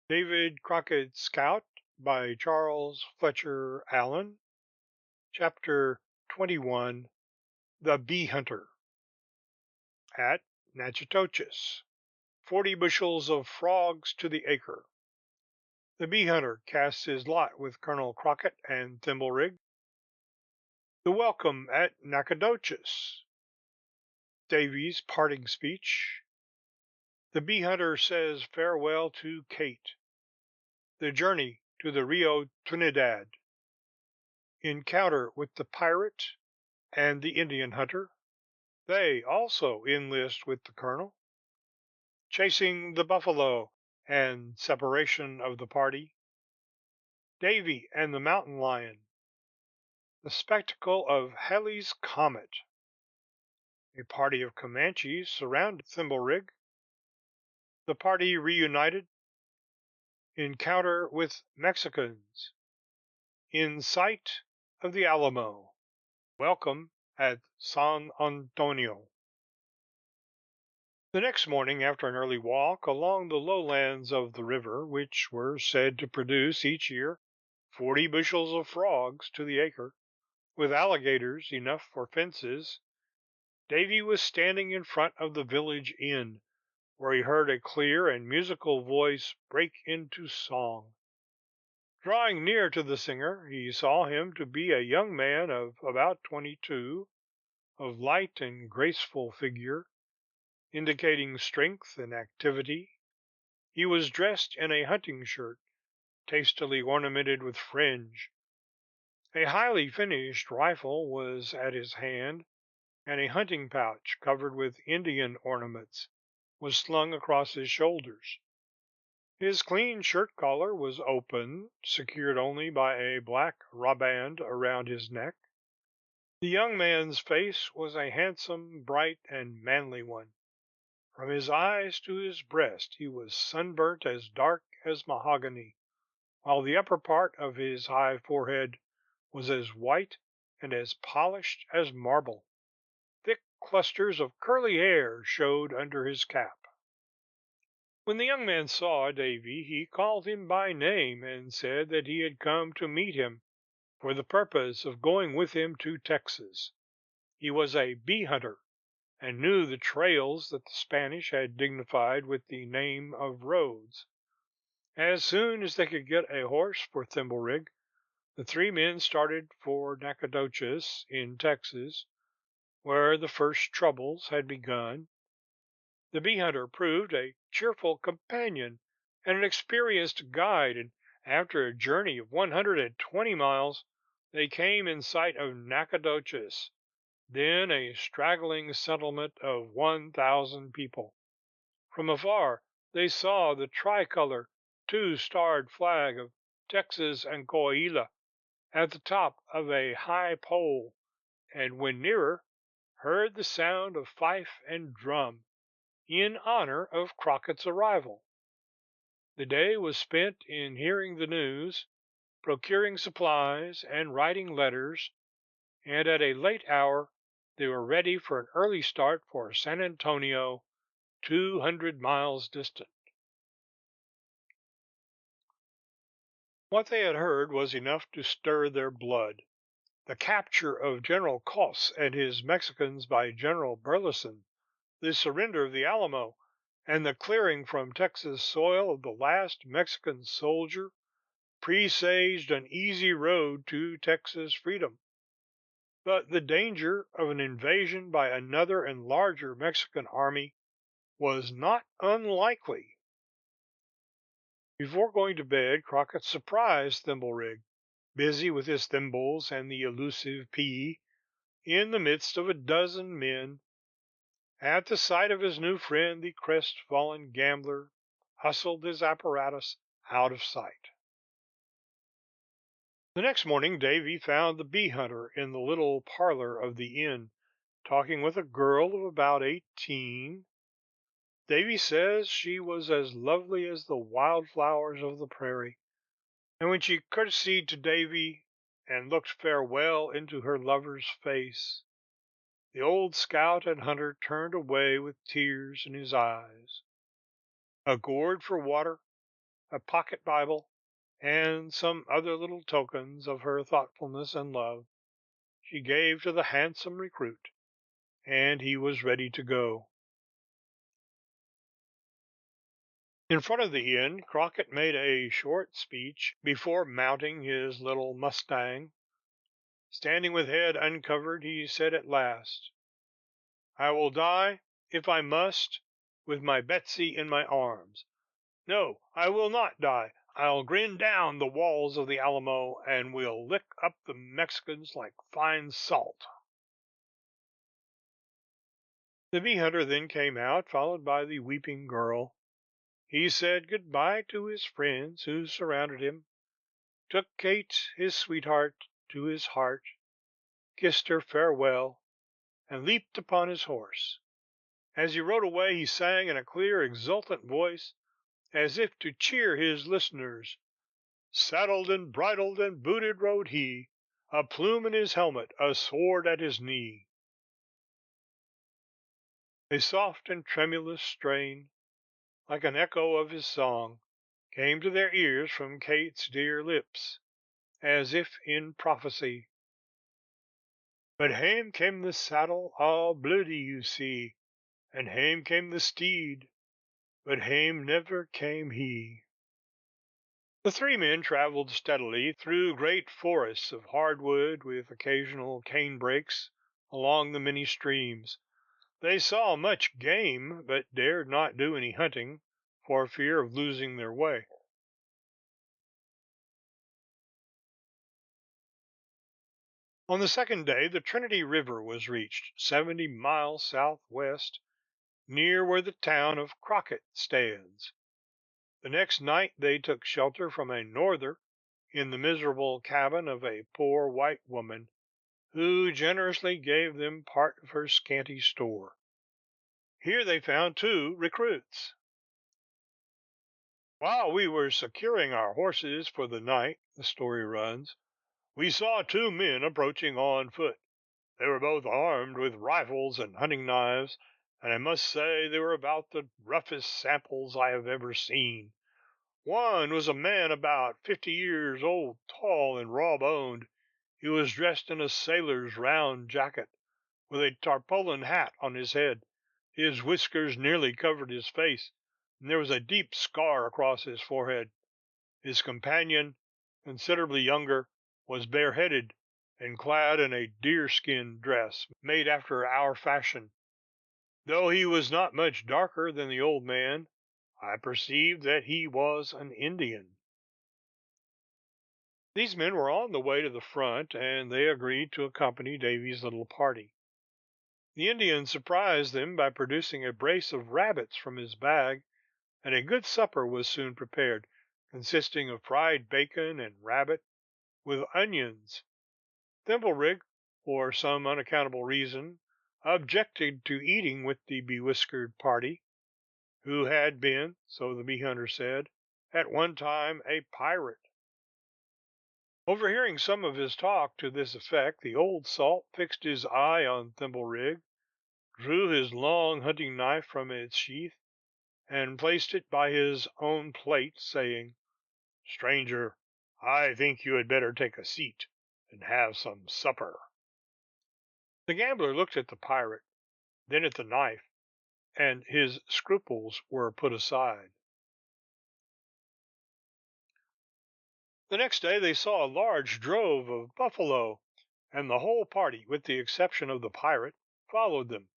David Crockett's Scout by Charles Fletcher Allen. Chapter 21. The Bee Hunter. At Natchitoches, 40 bushels of frogs to the acre. The bee hunter casts his lot with Colonel Crockett and Thimblerig. The welcome at Nacogdoches. Davy's parting speech. The bee hunter says farewell to Kate. The journey to the Rio Trinidad. Encounter with the pirate and the Indian hunter. They also enlist with the colonel. Chasing the buffalo and separation of the party. Davy and the mountain lion. The spectacle of Halley's comet. A party of Comanches surround Thimblerig. The party reunited. Encounter with Mexicans. In sight of the Alamo. Welcome at San Antonio. The next morning, after an early walk along the lowlands of the river, which were said to produce each year 40 bushels of frogs to the acre, with alligators enough for fences, Davy was standing in front of the village inn, where he heard a clear and musical voice break into song. Drawing near to the singer, he saw him to be a young man of about 22, of light and graceful figure, indicating strength and activity. He was dressed in a hunting shirt, tastily ornamented with fringe. A highly finished rifle was at his hand, and a hunting pouch covered with Indian ornaments was slung across his shoulders. His clean shirt collar was open, secured only by a black riband around his neck. The young man's face was a handsome, bright, and manly one. From his eyes to his breast he was sunburnt as dark as mahogany, while the upper part of his high forehead was as white and as polished as marble. Thick clusters of curly hair showed under his cap. When the young man saw Davy, he called him by name and said that he had come to meet him for the purpose of going with him to Texas. He was a bee hunter, and knew the trails that the Spanish had dignified with the name of roads. As soon as they could get a horse for Thimblerig, the three men started for Nacogdoches in Texas, where the first troubles had begun. The bee hunter proved a cheerful companion and an experienced guide, and after a journey of 120 miles, they came in sight of Nacogdoches, then a straggling settlement of 1,000 people. From afar they saw the tricolor, two-starred flag of Texas and Coahuila at the top of a high pole, and when nearer, heard the sound of fife and drum in honor of Crockett's arrival. The day was spent in hearing the news, procuring supplies, and writing letters, and at a late hour they were ready for an early start for San Antonio, 200 miles distant. What they had heard was enough to stir their blood. The capture of General Cos and his Mexicans by General Burleson, the surrender of the Alamo, and the clearing from Texas soil of the last Mexican soldier presaged an easy road to Texas freedom. But the danger of an invasion by another and larger Mexican army was not unlikely. Before going to bed, Crockett surprised Thimblerig, busy with his thimbles and the elusive pea, in the midst of a dozen men. At the sight of his new friend, the crestfallen gambler hustled his apparatus out of sight. The next morning Davy found the bee hunter in the little parlor of the inn, talking with a girl of about 18. Davy says she was as lovely as the wildflowers of the prairie, and when she courtesied to Davy and looked farewell into her lover's face, the old scout and hunter turned away with tears in his eyes. A gourd for water, a pocket Bible, and some other little tokens of her thoughtfulness and love, she gave to the handsome recruit, and he was ready to go. In front of the inn, Crockett made a short speech before mounting his little mustang. Standing with head uncovered, he said at last, "I will die, if I must, with my Betsy in my arms. No, I will not die. I'll grin down the walls of the Alamo, and we'll lick up the Mexicans like fine salt." The bee hunter then came out, followed by the weeping girl. He said good-bye to his friends who surrounded him, took Kate, his sweetheart, to his heart, kissed her farewell, and leaped upon his horse. As he rode away, he sang in a clear, exultant voice, as if to cheer his listeners, "Saddled and bridled and booted rode he, a plume in his helmet, a sword at his knee." A soft and tremulous strain, like an echo of his song, came to their ears from Kate's dear lips, as if in prophecy. "But hame came the saddle all bloody, you see, and hame came the steed, but hame never came he." The three men traveled steadily through great forests of hardwood, with occasional cane-brakes along the many streams. They saw much game, but dared not do any hunting, for fear of losing their way. On the second day, the Trinity River was reached, 70 miles southwest, near where the town of Crockett stands. The next night they took shelter from a norther in the miserable cabin of a poor white woman, who generously gave them part of her scanty store. Here they found two recruits. "While we were securing our horses for the night," the story runs, "we saw two men approaching on foot. They were both armed with rifles and hunting knives, and I must say they were about the roughest samples I have ever seen. One was a man about 50 years old, tall and raw-boned. He was dressed in a sailor's round jacket, with a tarpaulin hat on his head. His whiskers nearly covered his face, and there was a deep scar across his forehead. His companion, considerably younger, was bareheaded, and clad in a deerskin dress made after our fashion. Though he was not much darker than the old man, I perceived that he was an Indian." These men were on the way to the front, and they agreed to accompany Davy's little party. The Indian surprised them by producing a brace of rabbits from his bag, and a good supper was soon prepared, consisting of fried bacon and rabbit, with onions. Thimblerig, for some unaccountable reason, objected to eating with the bewhiskered party, who had been, so the bee hunter said, at one time a pirate. Overhearing some of his talk to this effect, the old salt fixed his eye on Thimblerig, drew his long hunting knife from its sheath, and placed it by his own plate, saying, "Stranger, I think you had better take a seat and have some supper." The gambler looked at the pirate, then at the knife, and his scruples were put aside. The next day they saw a large drove of buffalo, and the whole party, with the exception of the pirate, followed them.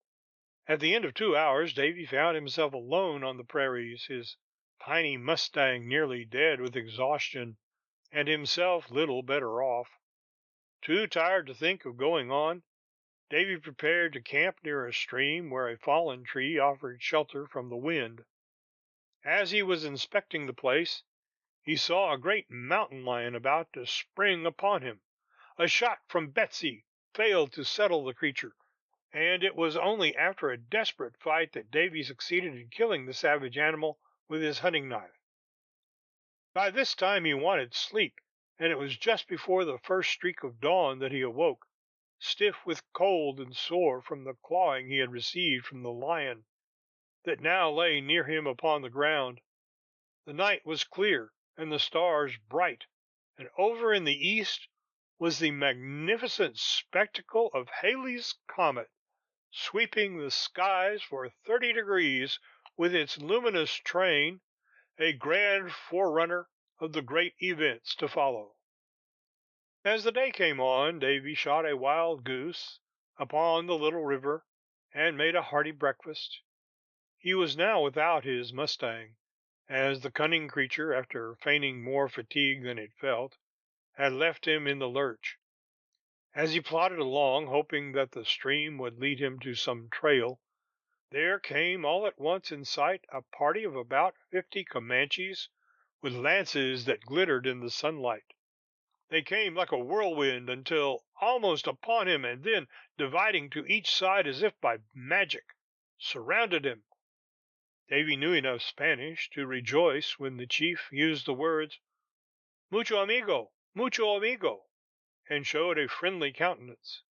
At the end of 2 hours Davy found himself alone on the prairies, his tiny mustang nearly dead with exhaustion, and himself little better off. Too tired to think of going on, Davy prepared to camp near a stream where a fallen tree offered shelter from the wind. As he was inspecting the place, he saw a great mountain lion about to spring upon him. A shot from Betsy failed to settle the creature, and it was only after a desperate fight that Davy succeeded in killing the savage animal with his hunting knife. By this time he wanted sleep, and it was just before the first streak of dawn that he awoke, stiff with cold and sore from the clawing he had received from the lion, that now lay near him upon the ground. The night was clear and the stars bright, and over in the east was the magnificent spectacle of Halley's comet, sweeping the skies for 30 degrees with its luminous train, a grand forerunner of the great events to follow. As the day came on, Davy shot a wild goose upon the little river and made a hearty breakfast. He was now without his Mustang, as the cunning creature, after feigning more fatigue than it felt, had left him in the lurch. As he plodded along, hoping that the stream would lead him to some trail, there came all at once in sight a party of about 50 Comanches with lances that glittered in the sunlight. They came like a whirlwind until almost upon him, and then, dividing to each side as if by magic, surrounded him. Davy knew enough Spanish to rejoice when the chief used the words mucho amigo, and showed a friendly countenance.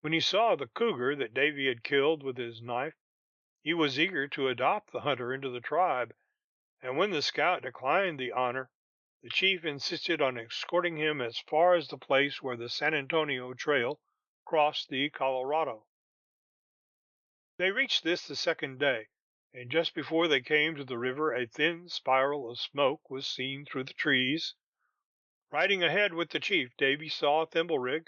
When he saw the cougar that Davy had killed with his knife, he was eager to adopt the hunter into the tribe, and when the scout declined the honor, the chief insisted on escorting him as far as the place where the San Antonio trail crossed the Colorado. They reached this the second day, and just before they came to the river a thin spiral of smoke was seen through the trees. Riding ahead with the chief, Davy saw Thimblerig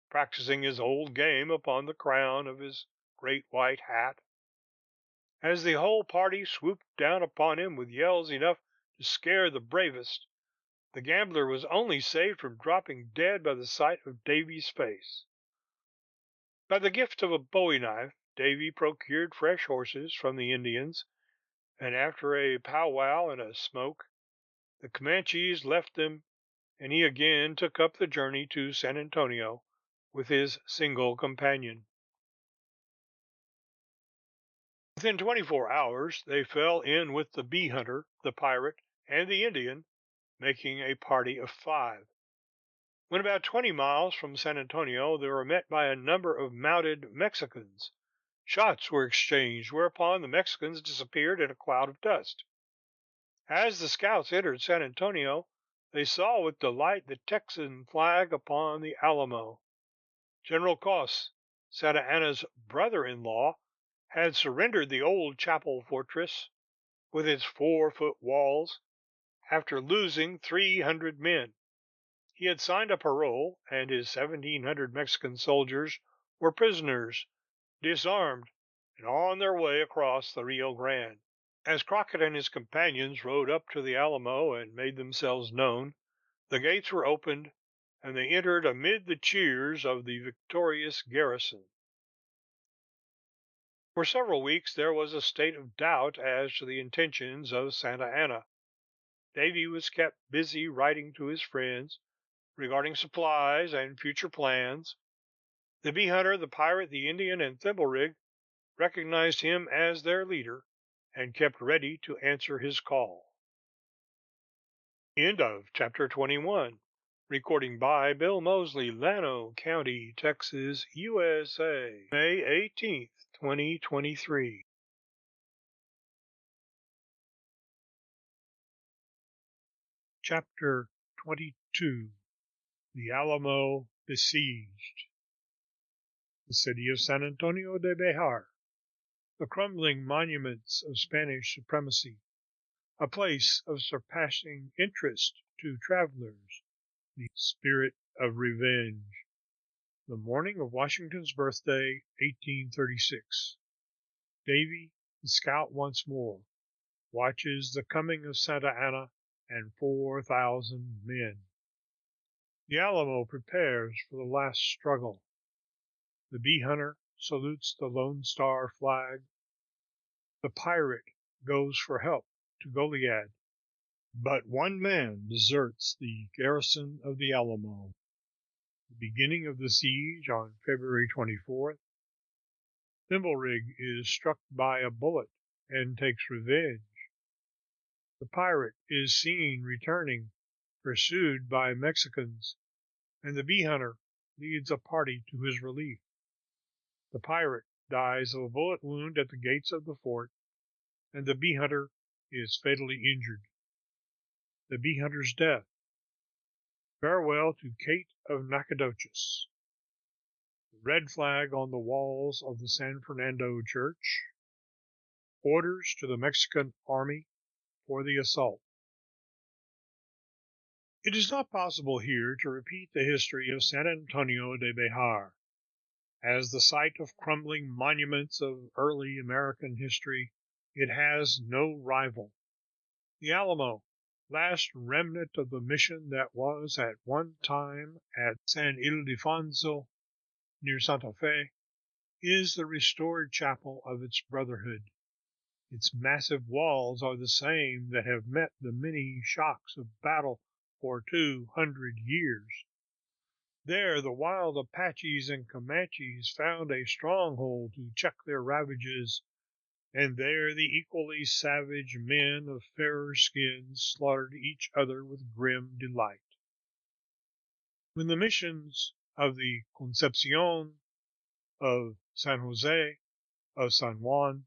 practicing his old game upon the crown of his great white hat. As the whole party swooped down upon him with yells enough to scare the bravest, the gambler was only saved from dropping dead by the sight of Davy's face. By the gift of a bowie knife, Davy procured fresh horses from the Indians, and after a powwow and a smoke, the Comanches left them, and he again took up the journey to San Antonio with his single companion. Within 24 hours they fell in with the bee hunter, the pirate, and the Indian, making a party of 5. When about 20 miles from San Antonio, they were met by a number of mounted Mexicans. Shots were exchanged, whereupon the Mexicans disappeared in a cloud of dust. As the scouts entered San Antonio, they saw with delight the Texan flag upon the Alamo. General Cos, Santa Anna's brother-in-law, had surrendered the old chapel fortress, with its 4-foot walls, after losing 300 men. He had signed a parole, and his 1,700 Mexican soldiers were prisoners, disarmed, and on their way across the Rio Grande. As Crockett and his companions rode up to the Alamo and made themselves known, the gates were opened, and they entered amid the cheers of the victorious garrison. For several weeks there was a state of doubt as to the intentions of Santa Anna. Davy was kept busy writing to his friends regarding supplies and future plans. The bee hunter, the pirate, the Indian, and Thimblerig recognized him as their leader and kept ready to answer his call. End of chapter 21. Recording by Bill Mosley, Llano County, Texas, USA, May 18th, 2023. Chapter 22. The Alamo Besieged. The city of San Antonio de Bejar, the crumbling monuments of Spanish supremacy, a place of surpassing interest to travelers, the spirit of revenge. The morning of Washington's birthday, 1836. Davy, the scout once more, watches the coming of Santa Anna and 4,000 men. The Alamo prepares for the last struggle. The bee hunter salutes the Lone Star flag. The pirate goes for help to Goliad. But one man deserts the garrison of the Alamo. The beginning of the siege on February 24th. Thimblerig is struck by a bullet and takes revenge. The pirate is seen returning, pursued by Mexicans, and the bee hunter leads a party to his relief. The pirate dies of a bullet wound at the gates of the fort, and the bee hunter is fatally injured. The bee hunter's death. Farewell to Kate of Nacogdoches. The red flag on the walls of the San Fernando church. Orders to the Mexican army for the assault. It is not possible here to repeat the history of San Antonio de Bejar. As the site of crumbling monuments of early American history, it has no rival. The Alamo, last remnant of the mission that was at one time at San Ildefonso, near Santa Fe, is the restored chapel of its brotherhood. Its massive walls are the same that have met the many shocks of battle for 200 years. There the wild Apaches and Comanches found a stronghold to check their ravages, and there the equally savage men of fairer skins slaughtered each other with grim delight. When the missions of the Concepcion, of San Jose, of San Juan,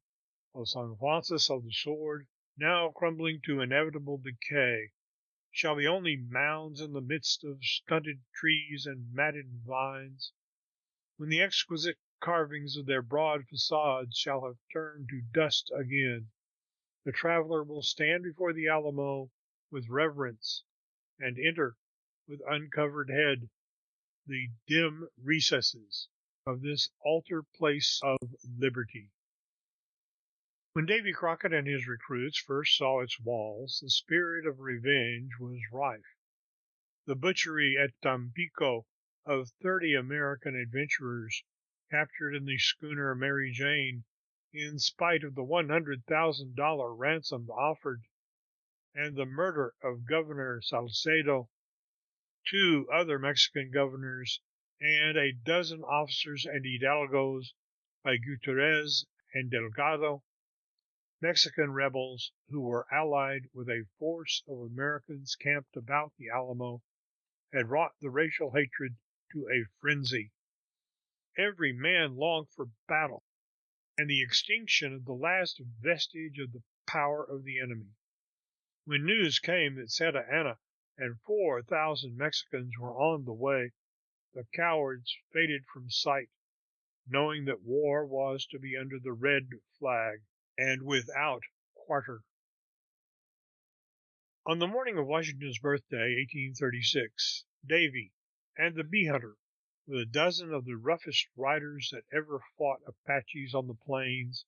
of San Francis of the Sword, now crumbling to inevitable decay, shall be only mounds in the midst of stunted trees and matted vines, when the exquisite carvings of their broad facades shall have turned to dust again, the traveler will stand before the Alamo with reverence, and enter, with uncovered head, the dim recesses of this altar place of liberty. When Davy Crockett and his recruits first saw its walls, the spirit of revenge was rife. The butchery at Tampico of 30 American adventurers captured in the schooner Mary Jane, in spite of the $100,000 ransom offered, and the murder of Governor Salcedo, 2 other Mexican governors, and a dozen officers and hidalgos by Gutierrez and Delgado, Mexican rebels who were allied with a force of Americans camped about the Alamo, had wrought the racial hatred to a frenzy. Every man longed for battle and the extinction of the last vestige of the power of the enemy. When news came that Santa Anna and 4,000 Mexicans were on the way, the cowards faded from sight, knowing that war was to be under the red flag and without quarter. On the morning of Washington's birthday, 1836, Davy and the bee hunter, with a dozen of the roughest riders that ever fought Apaches on the plains,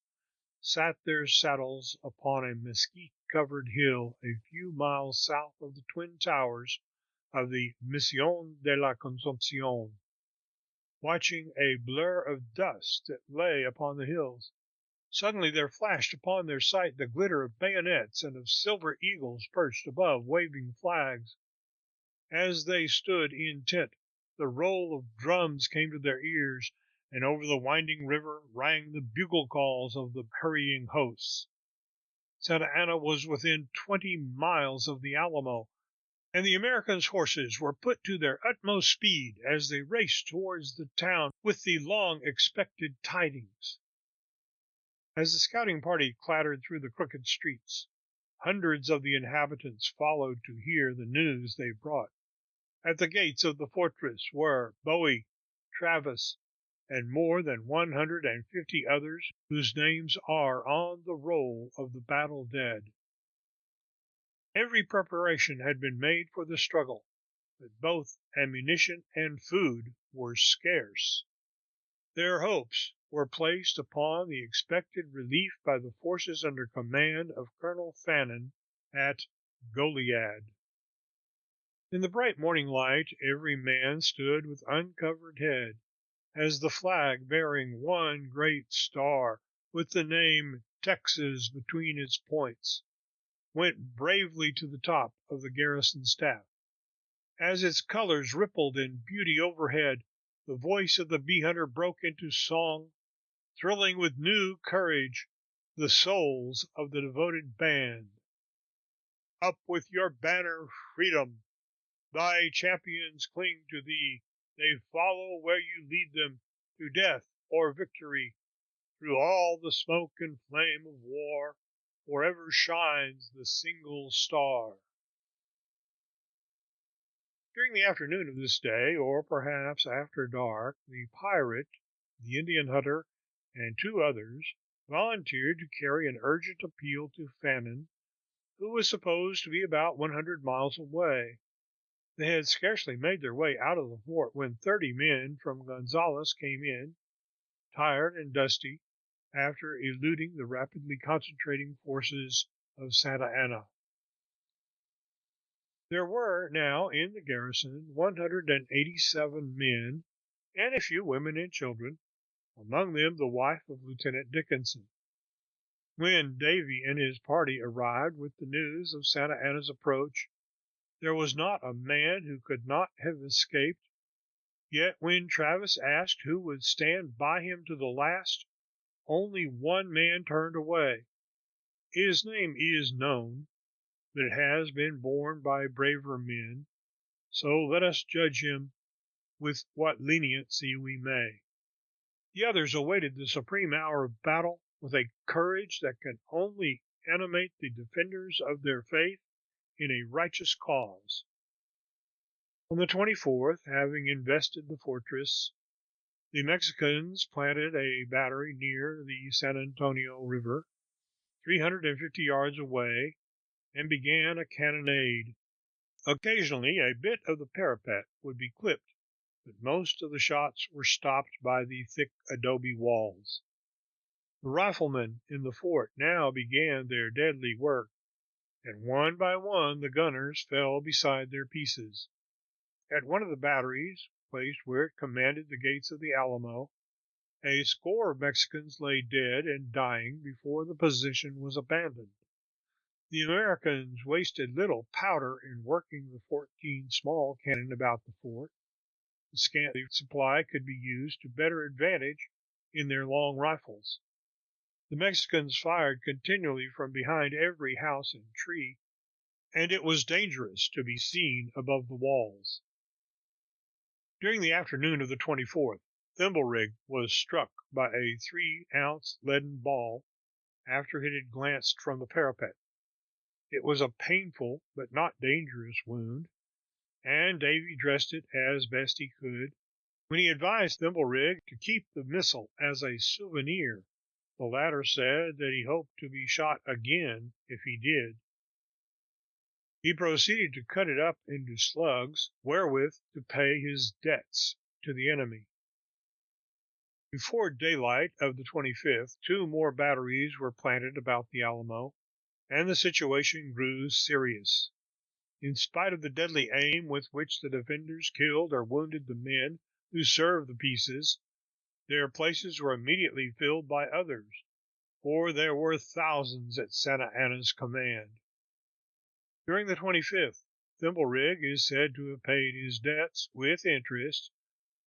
sat their saddles upon a mesquite-covered hill a few miles south of the twin towers of the Mission de la Concepcion, watching a blur of dust that lay upon the hills. Suddenly there flashed upon their sight the glitter of bayonets and of silver eagles perched above waving flags. As they stood intent, the roll of drums came to their ears, and over the winding river rang the bugle calls of the hurrying hosts. Santa Anna was within 20 miles of the Alamo, and the Americans' horses were put to their utmost speed as they raced towards the town with the long-expected tidings. As the scouting party clattered through the crooked streets, hundreds of the inhabitants followed to hear the news they brought. At the gates of the fortress were Bowie, Travis, and more than 150 others whose names are on the roll of the battle dead. Every preparation had been made for the struggle, but both ammunition and food were scarce. Their hopes were placed upon the expected relief by the forces under command of Colonel Fannin at Goliad. In the bright morning light, every man stood with uncovered head, as the flag bearing one great star, with the name Texas between its points, went bravely to the top of the garrison staff. As its colors rippled in beauty overhead, the voice of the bee hunter broke into song, thrilling with new courage the souls of the devoted band. Up with your banner, freedom! Thy champions cling to thee. They follow where you lead them, to death or victory. Through all the smoke and flame of war, forever shines the single star. During the afternoon of this day, or perhaps after dark, the pirate, the Indian hunter, and two others volunteered to carry an urgent appeal to Fannin, who was supposed to be about 100 miles away. They had scarcely made their way out of the fort when 30 men from Gonzales came in, tired and dusty, after eluding the rapidly concentrating forces of Santa Anna. There were now in the garrison 187 men and a few women and children, among them the wife of Lieutenant Dickinson. When Davy and his party arrived with the news of Santa Anna's approach, there was not a man who could not have escaped, yet when Travis asked who would stand by him to the last, only one man turned away. His name is known, but it has been borne by braver men, so let us judge him with what leniency we may. The others awaited the supreme hour of battle with a courage that can only animate the defenders of their faith in a righteous cause. On the 24th, having invested the fortress, the Mexicans planted a battery near the San Antonio River, 350 yards away, and began a cannonade. Occasionally a bit of the parapet would be clipped, but most of the shots were stopped by the thick adobe walls. The riflemen in the fort now began their deadly work, and one by one the gunners fell beside their pieces. At one of the batteries, placed where it commanded the gates of the Alamo, a score of Mexicans lay dead and dying before the position was abandoned. The Americans wasted little powder in working the 14 small cannon about the fort. The scanty supply could be used to better advantage in their long rifles. The Mexicans fired continually from behind every house and tree, and it was dangerous to be seen above the walls. During the afternoon of the 24th, Thimblerig was struck by a 3-ounce leaden ball after it had glanced from the parapet. It was a painful but not dangerous wound, and Davy dressed it as best he could. When he advised Thimblerig to keep the missile as a souvenir, the latter said that he hoped to be shot again if he did. He proceeded to cut it up into slugs, wherewith to pay his debts to the enemy. Before daylight of the 25th, 2 more batteries were planted about the Alamo, and the situation grew serious. In spite of the deadly aim with which the defenders killed or wounded the men who served the pieces, their places were immediately filled by others, for there were thousands at Santa Anna's command. During the 25th, Thimblerig is said to have paid his debts with interest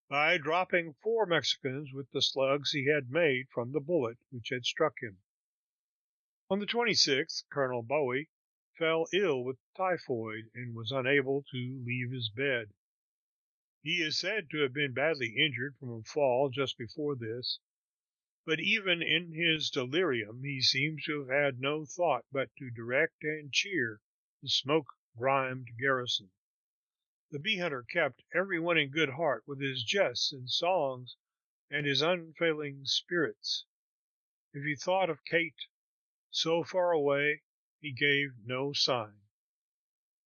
by dropping 4 Mexicans with the slugs he had made from the bullet which had struck him. On the 26th, Colonel Bowie fell ill with typhoid and was unable to leave his bed. He is said to have been badly injured from a fall just before this, but even in his delirium he seems to have had no thought but to direct and cheer the smoke-grimed garrison. The bee hunter kept every one in good heart with his jests and songs and his unfailing spirits. If he thought of Kate, so far away, he gave no sign.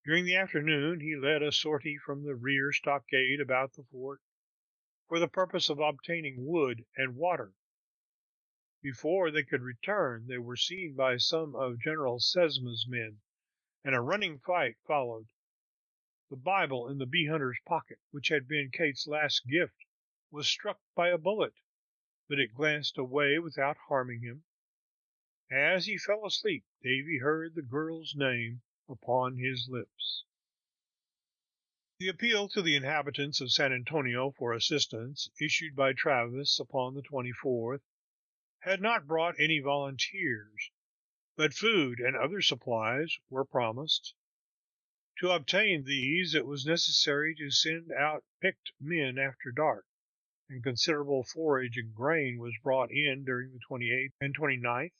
During the afternoon he led a sortie from the rear stockade about the fort, for the purpose of obtaining wood and water. Before they could return, they were seen by some of General Sesma's men, and a running fight followed. The Bible in the bee hunter's pocket, which had been Kate's last gift, was struck by a bullet, but it glanced away without harming him. As he fell asleep, Davy heard the girl's name upon his lips. The appeal to the inhabitants of San Antonio for assistance, issued by Travis upon the 24th, had not brought any volunteers, but food and other supplies were promised. To obtain these it was necessary to send out picked men after dark, and considerable forage and grain was brought in during the 28th and 29th.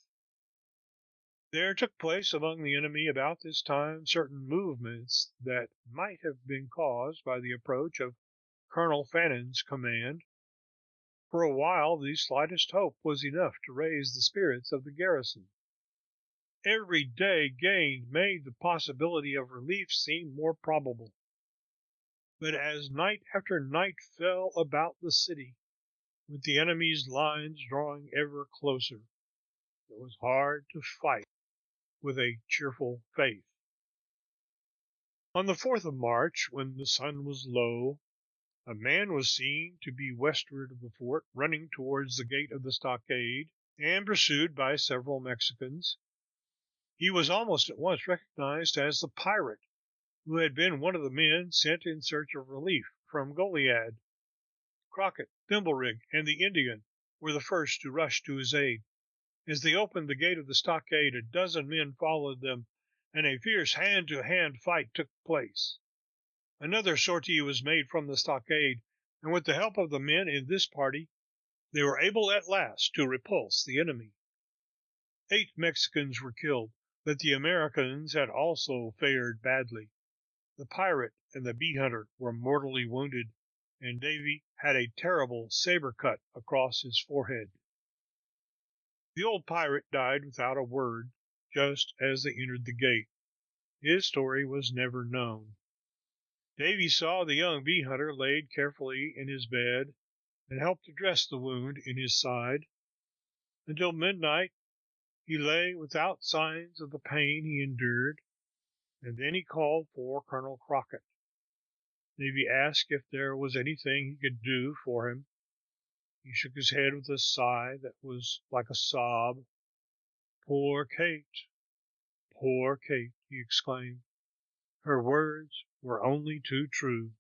There took place among the enemy about this time certain movements that might have been caused by the approach of Colonel Fannon's command. For a while the slightest hope was enough to raise the spirits of the garrison. Every day gained made the possibility of relief seem more probable. But as night after night fell about the city, with the enemy's lines drawing ever closer, it was hard to fight with a cheerful faith. On the 4th of March, when the sun was low, a man was seen to be westward of the fort, running towards the gate of the stockade, and pursued by several Mexicans. He was almost at once recognized as the pirate who had been one of the men sent in search of relief from Goliad. Crockett, Thimblerig, and the Indian were the first to rush to his aid. As they opened the gate of the stockade, a dozen men followed them, and a fierce hand-to-hand fight took place. Another sortie was made from the stockade, and with the help of the men in this party, they were able at last to repulse the enemy. 8 Mexicans were killed, but the Americans had also fared badly. The pirate and the bee hunter were mortally wounded, and Davy had a terrible saber cut across his forehead. The old pirate died without a word, just as they entered the gate. His story was never known. Davy saw the young bee hunter laid carefully in his bed, and helped to dress the wound in his side. Until midnight he lay without signs of the pain he endured, and then he called for Colonel Crockett. Davy asked if there was anything he could do for him. He shook his head with a sigh that was like a sob. "Poor Kate, poor Kate!" he exclaimed. "Her words were only too true."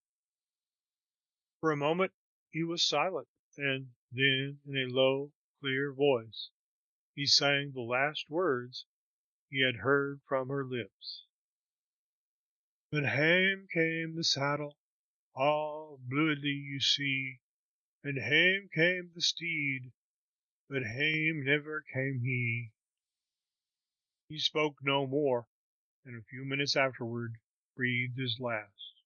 For a moment he was silent, and then, in a low, clear voice, he sang the last words he had heard from her lips. "But hame came the saddle, all bluidly you see, and hame came the steed, but hame never came he." He spoke no more, and a few minutes afterward breathed his last.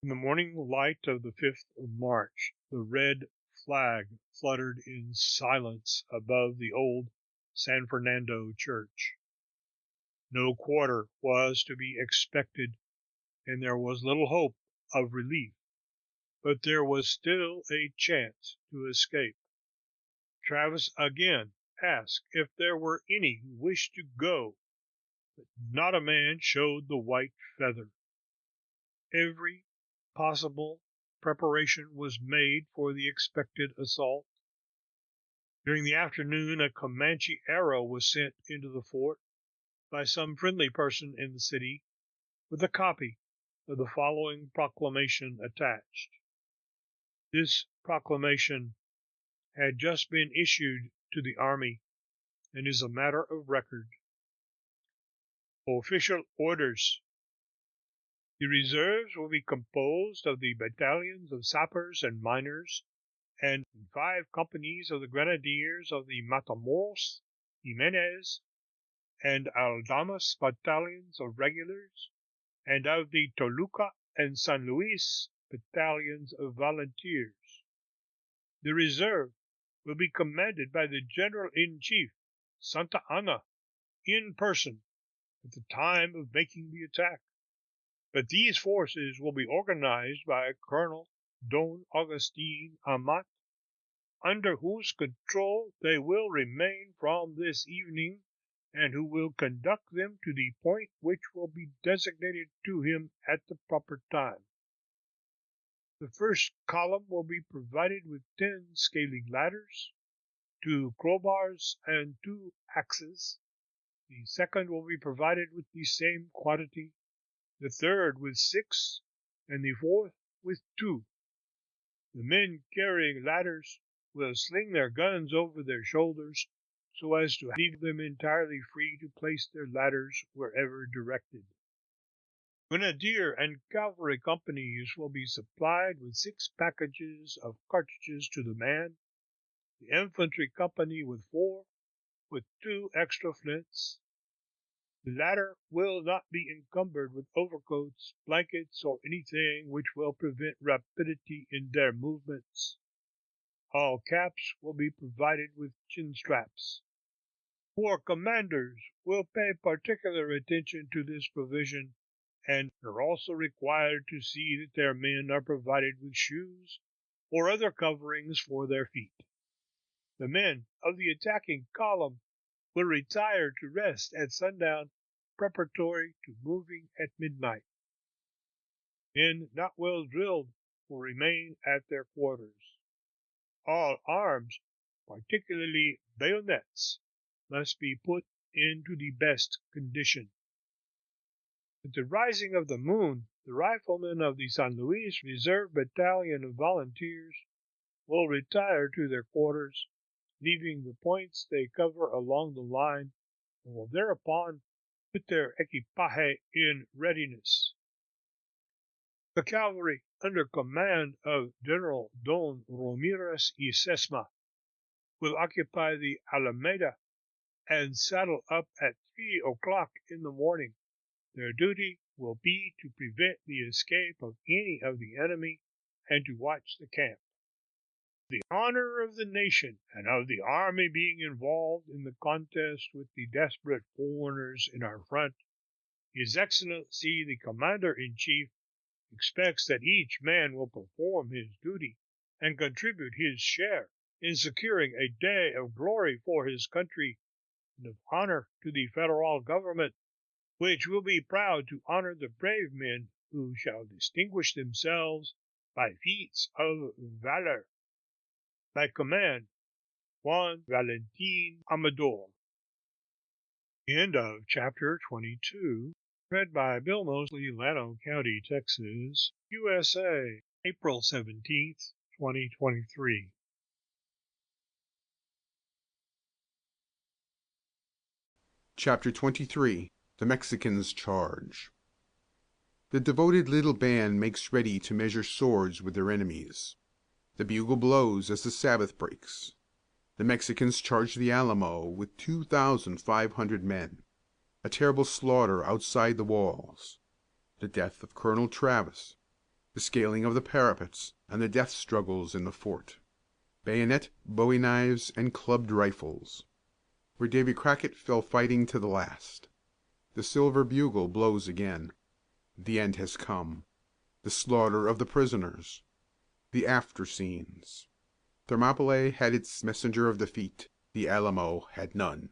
In the morning light of the 5th of March, the red flag fluttered in silence above the old San Fernando church. No quarter was to be expected, and there was little hope of relief, but there was still a chance to escape. Travis again asked if there were any who wished to go, but not a man showed the white feather. Every possible preparation was made for the expected assault. During the afternoon a Comanche arrow was sent into the fort by some friendly person in the city, with a copy of the following proclamation attached. This proclamation had just been issued to the army, and is a matter of record. Official orders. The reserves will be composed of the battalions of sappers and miners, and 5 companies of the grenadiers of the Matamoros, Jimenez, and Aldamas battalions of regulars, and of the Toluca and San Luis battalions of volunteers. The reserve will be commanded by the General-in-Chief, Santa Anna, in person, at the time of making the attack. But these forces will be organized by Colonel Don Augustin Amat, under whose control they will remain from this evening, and who will conduct them to the point which will be designated to him at the proper time. The first column will be provided with 10 scaling ladders, 2 crowbars, and 2 axes. The second will be provided with the same quantity, the third with 6, and the fourth with 2. The men carrying ladders will sling their guns over their shoulders, so as to leave them entirely free to place their ladders wherever directed. Grenadier and cavalry companies will be supplied with 6 packages of cartridges to the man, the infantry company with 4, with 2 extra flints. The latter will not be encumbered with overcoats, blankets, or anything which will prevent rapidity in their movements. All caps will be provided with chin straps. 4 commanders will pay particular attention to this provision, and are also required to see that their men are provided with shoes or other coverings for their feet. The men of the attacking column will retire to rest at sundown, preparatory to moving at midnight. Men not well drilled will remain at their quarters. All arms, particularly bayonets, must be put into the best condition. At the rising of the moon, the riflemen of the San Luis Reserve Battalion of Volunteers will retire to their quarters, leaving the points they cover along the line, and will thereupon put their equipaje in readiness. The cavalry, under command of General Don Ramirez y Sesma, will occupy the Alameda and saddle up at 3 o'clock in the morning. Their duty will be to prevent the escape of any of the enemy and to watch the camp. The honor of the nation and of the army being involved in the contest with the desperate foreigners in our front, His Excellency the Commander-in-Chief expects that each man will perform his duty and contribute his share in securing a day of glory for his country and of honor to the federal government, which will be proud to honor the brave men who shall distinguish themselves by feats of valor. By command, Juan Valentin Amador. End of chapter 22. Read by Bill Mosley, Llano County, Texas, USA, April 17th, 2023. Chapter 23. The Mexicans Charge. The devoted little band makes ready to measure swords with their enemies. The bugle blows as the Sabbath breaks. The Mexicans charge the Alamo with 2,500 men. A terrible slaughter outside the walls. The death of Colonel Travis. The scaling of the parapets and the death struggles in the fort. Bayonet, bowie knives, and clubbed rifles. Where Davy Crockett fell fighting to the last. The silver bugle blows again. The end has come. The slaughter of the prisoners. The after scenes. Thermopylae had its messenger of defeat. The Alamo had none.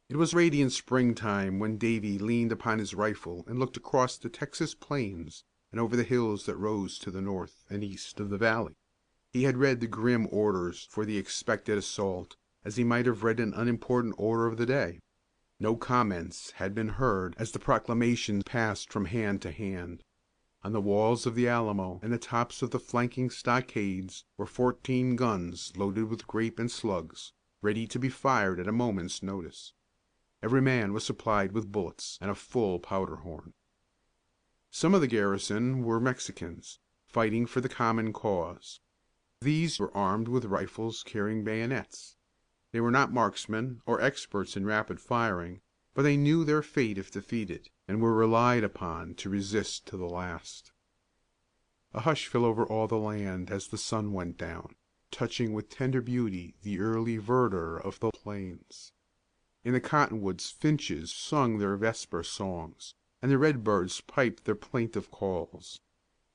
It was radiant springtime when Davy leaned upon his rifle and looked across the Texas plains and over the hills that rose to the north and east of the valley. He had read the grim orders for the expected assault as he might have read an unimportant order of the day. No comments had been heard as the proclamation passed from hand to hand. On the walls of the Alamo and the tops of the flanking stockades were 14 guns loaded with grape and slugs, ready to be fired at a moment's notice. Every man was supplied with bullets and a full powder horn. Some of the garrison were Mexicans, fighting for the common cause. These were armed with rifles carrying bayonets. They were not marksmen or experts in rapid firing, but they knew their fate if defeated, and were relied upon to resist to the last. A hush fell over all the land as the sun went down, touching with tender beauty the early verdure of the plains. In the cottonwoods finches sung their vesper songs, and the redbirds piped their plaintive calls.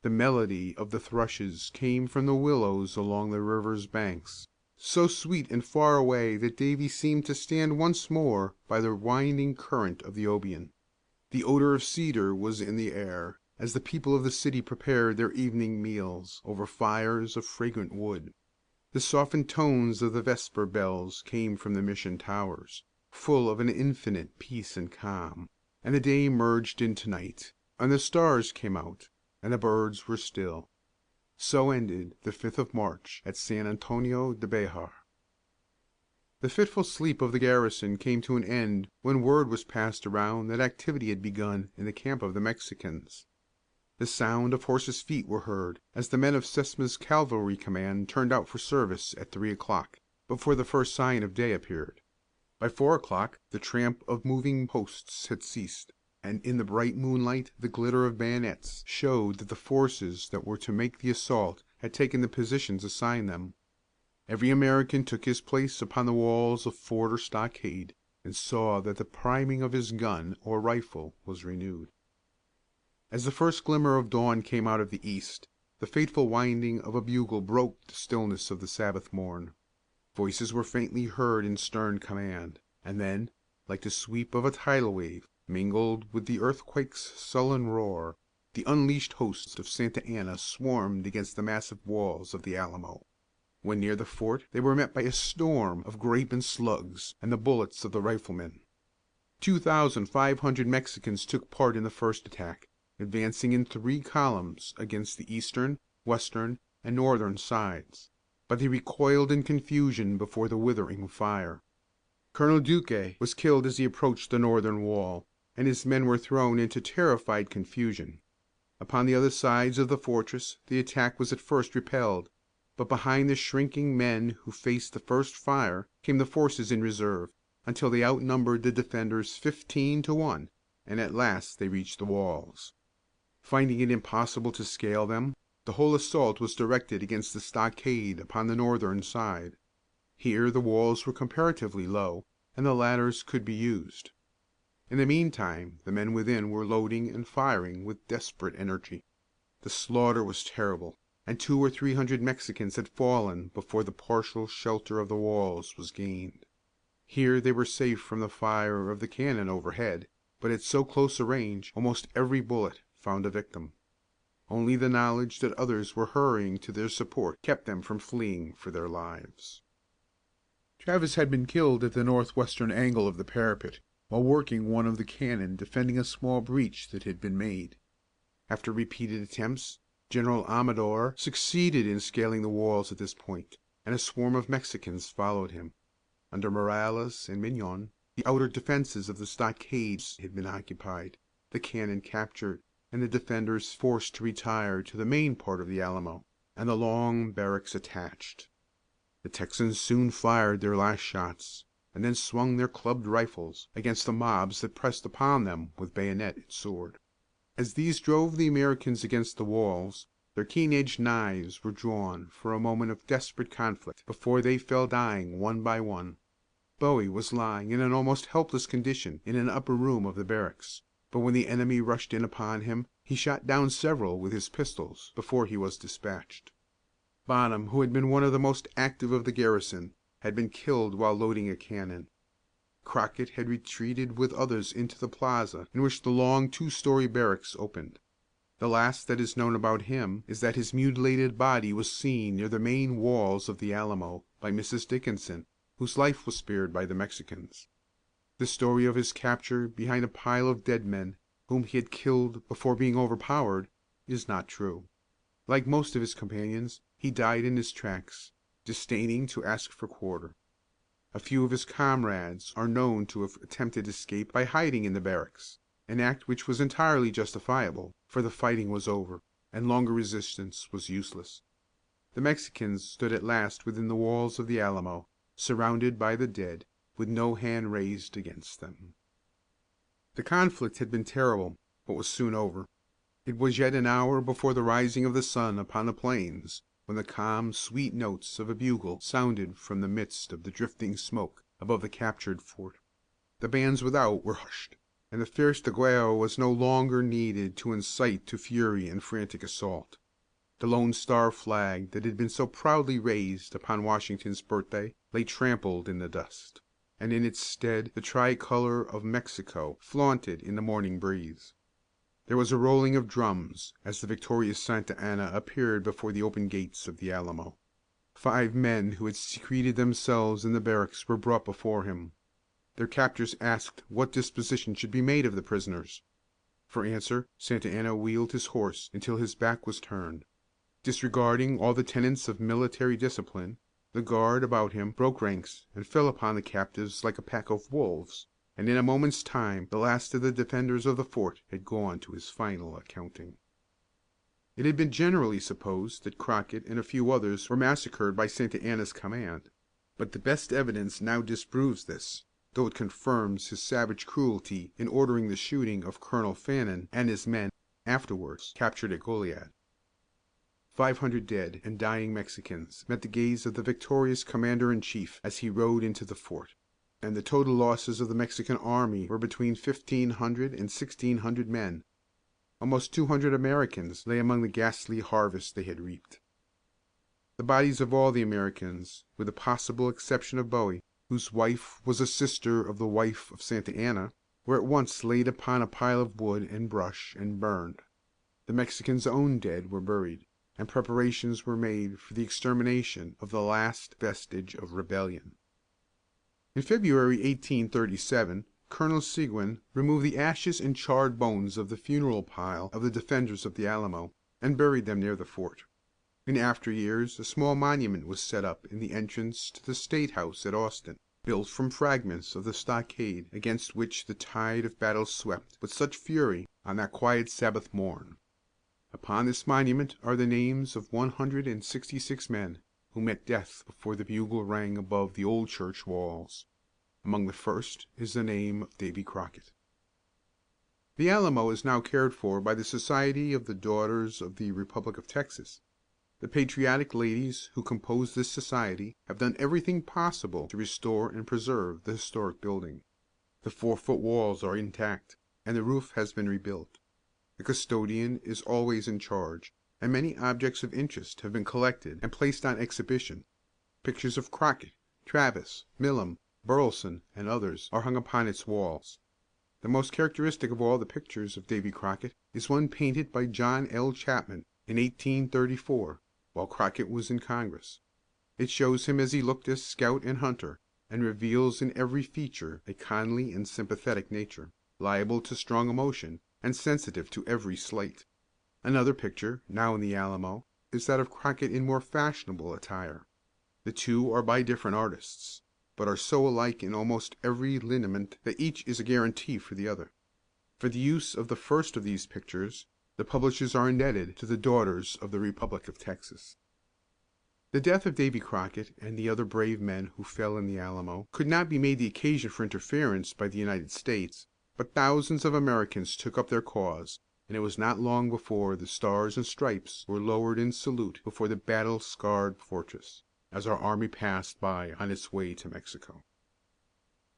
The melody of the thrushes came from the willows along the river's banks, so sweet and far away that Davy seemed to stand once more by the winding current of the Obion. The odor of cedar was in the air, as the people of the city prepared their evening meals over fires of fragrant wood. The softened tones of the vesper bells came from the mission towers, full of an infinite peace and calm, and the day merged into night, and the stars came out, and the birds were still. So ended the 5th of March at San Antonio de Bejar. The fitful sleep of the garrison came to an end when word was passed around that activity had begun in the camp of the Mexicans. The sound of horses' feet were heard as the men of Sesma's cavalry command turned out for service at 3 o'clock, before the first sign of day appeared. By 4 o'clock the tramp of moving posts had ceased, and in the bright moonlight the glitter of bayonets showed that the forces that were to make the assault had taken the positions assigned them. Every American took his place upon the walls of fort or stockade, and saw that the priming of his gun or rifle was renewed. As the first glimmer of dawn came out of the east, the fateful winding of a bugle broke the stillness of the Sabbath morn. Voices were faintly heard in stern command, and then, like the sweep of a tidal wave, mingled with the earthquake's sullen roar, the unleashed hosts of Santa Anna swarmed against the massive walls of the Alamo. When near the fort, they were met by a storm of grape and slugs and the bullets of the riflemen. 2,500 Mexicans took part in the first attack, advancing in 3 columns against the eastern, western, and northern sides, but they recoiled in confusion before the withering fire. Colonel Duque was killed as he approached the northern wall, and his men were thrown into terrified confusion. Upon the other sides of the fortress the attack was at first repelled, but behind the shrinking men who faced the first fire came the forces in reserve, until they outnumbered the defenders 15 to 1, and at last they reached the walls. Finding it impossible to scale them, the whole assault was directed against the stockade upon the northern side. Here the walls were comparatively low, and the ladders could be used. In the meantime the men within were loading and firing with desperate energy. The slaughter was terrible, and 200 or 300 Mexicans had fallen before the partial shelter of the walls was gained. Here they were safe from the fire of the cannon overhead, but at so close a range almost every bullet found a victim. Only the knowledge that others were hurrying to their support kept them from fleeing for their lives. Travis had been killed at the northwestern angle of the parapet, while working one of the cannon defending a small breach that had been made. After repeated attempts, General Amador succeeded in scaling the walls at this point, and a swarm of Mexicans followed him. Under Morales and Mignon, the outer defenses of the stockades had been occupied, the cannon captured, and the defenders forced to retire to the main part of the Alamo, and the long barracks attached. The Texans soon fired their last shots, and then swung their clubbed rifles against the mobs that pressed upon them with bayonet and sword. As these drove the Americans against the walls, their keen-edged knives were drawn for a moment of desperate conflict before they fell dying one by one. Bowie was lying in an almost helpless condition in an upper room of the barracks, but when the enemy rushed in upon him, he shot down several with his pistols before he was dispatched. Bonham, who had been one of the most active of the garrison, had been killed while loading a cannon. Crockett had retreated with others into the plaza in which the long 2-story barracks opened. The last that is known about him is that his mutilated body was seen near the main walls of the Alamo by Mrs. Dickinson, whose life was spared by the Mexicans. The story of his capture behind a pile of dead men, whom he had killed before being overpowered, is not true. Like most of his companions, he died in his tracks, disdaining to ask for quarter. A few of his comrades are known to have attempted escape by hiding in the barracks, an act which was entirely justifiable, for the fighting was over, and longer resistance was useless. The Mexicans stood at last within the walls of the Alamo, surrounded by the dead, with no hand raised against them. The conflict had been terrible, but was soon over. It was yet an hour before the rising of the sun upon the plains, when the calm, sweet notes of a bugle sounded from the midst of the drifting smoke above the captured fort. The bands without were hushed, and the fierce daguerreo was no longer needed to incite to fury and frantic assault. The Lone Star flag that had been so proudly raised upon Washington's birthday lay trampled in the dust, and in its stead the tricolor of Mexico flaunted in the morning breeze. There was a rolling of drums as the victorious Santa Anna appeared before the open gates of the Alamo. 5 men who had secreted themselves in the barracks were brought before him. Their captors asked what disposition should be made of the prisoners. For answer, Santa Anna wheeled his horse until his back was turned. Disregarding all the tenets of military discipline, the guard about him broke ranks and fell upon the captives like a pack of wolves, and in a moment's time the last of the defenders of the fort had gone to his final accounting. It had been generally supposed that Crockett and a few others were massacred by Santa Anna's command, but the best evidence now disproves this. though it confirms his savage cruelty in ordering the shooting of Colonel Fannin and his men, afterwards captured at Goliad. 500 dead and dying Mexicans met the gaze of the victorious commander-in-chief as he rode into the fort, and the total losses of the Mexican army were between 1,500 and 1,600 men. Almost 200 Americans lay among the ghastly harvest they had reaped. The bodies of all the Americans, with the possible exception of Bowie, whose wife was a sister of the wife of Santa Anna, were at once laid upon a pile of wood and brush and burned. The Mexicans' own dead were buried, and preparations were made for the extermination of the last vestige of rebellion. In February, 1837, Colonel Seguin removed the ashes and charred bones of the funeral pile of the defenders of the Alamo, and buried them near the fort. In after years a small monument was set up in the entrance to the State House at Austin, built from fragments of the stockade against which the tide of battle swept with such fury on that quiet Sabbath morn. Upon this monument are the names of 166 men who met death before the bugle rang above the old church walls. Among the first is the name of Davy Crockett. The Alamo is now cared for by the Society of the Daughters of the Republic of Texas. The patriotic ladies who compose this society have done everything possible to restore and preserve the historic building. The 4-foot walls are intact, and the roof has been rebuilt. The custodian is always in charge, and many objects of interest have been collected and placed on exhibition. Pictures of Crockett, Travis, Milam, Burleson, and others are hung upon its walls. The most characteristic of all the pictures of Davy Crockett is one painted by John L. Chapman in 1834, while Crockett was in Congress. It shows him as he looked as scout and hunter, and reveals in every feature a kindly and sympathetic nature, liable to strong emotion, and sensitive to every slight. Another picture, now in the Alamo, is that of Crockett in more fashionable attire. The two are by different artists, but are so alike in almost every lineament that each is a guarantee for the other. For the use of the first of these pictures, the publishers are indebted to the Daughters of the Republic of Texas. The death of Davy Crockett and the other brave men who fell in the Alamo could not be made the occasion for interference by the United States, but thousands of Americans took up their cause, and it was not long before the stars and stripes were lowered in salute before the battle-scarred fortress, as our army passed by on its way to Mexico.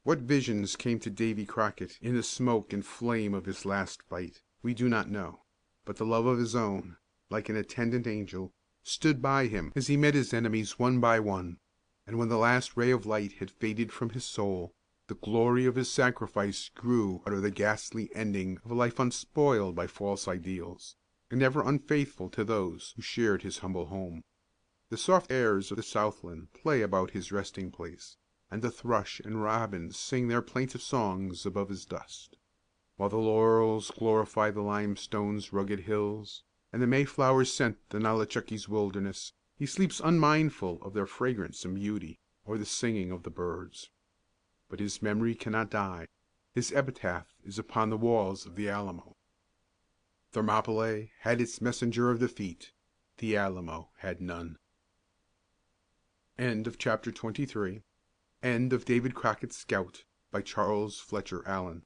What visions came to Davy Crockett in the smoke and flame of his last fight, we do not know, but the love of his own, like an attendant angel, stood by him as he met his enemies one by one, and when the last ray of light had faded from his soul, the glory of his sacrifice grew out of the ghastly ending of a life unspoiled by false ideals, and ever unfaithful to those who shared his humble home. The soft airs of the Southland play about his resting place, and the thrush and robin sing their plaintive songs above his dust, while the laurels glorify the limestone's rugged hills, and the mayflowers scent the Nolichucky's wilderness. He sleeps unmindful of their fragrance and beauty, or the singing of the birds. But his memory cannot die. His epitaph is upon the walls of the Alamo. Thermopylae had its messenger of defeat. The Alamo had none. End of chapter 23. End of David Crockett's Scout, by Charles Fletcher Allen.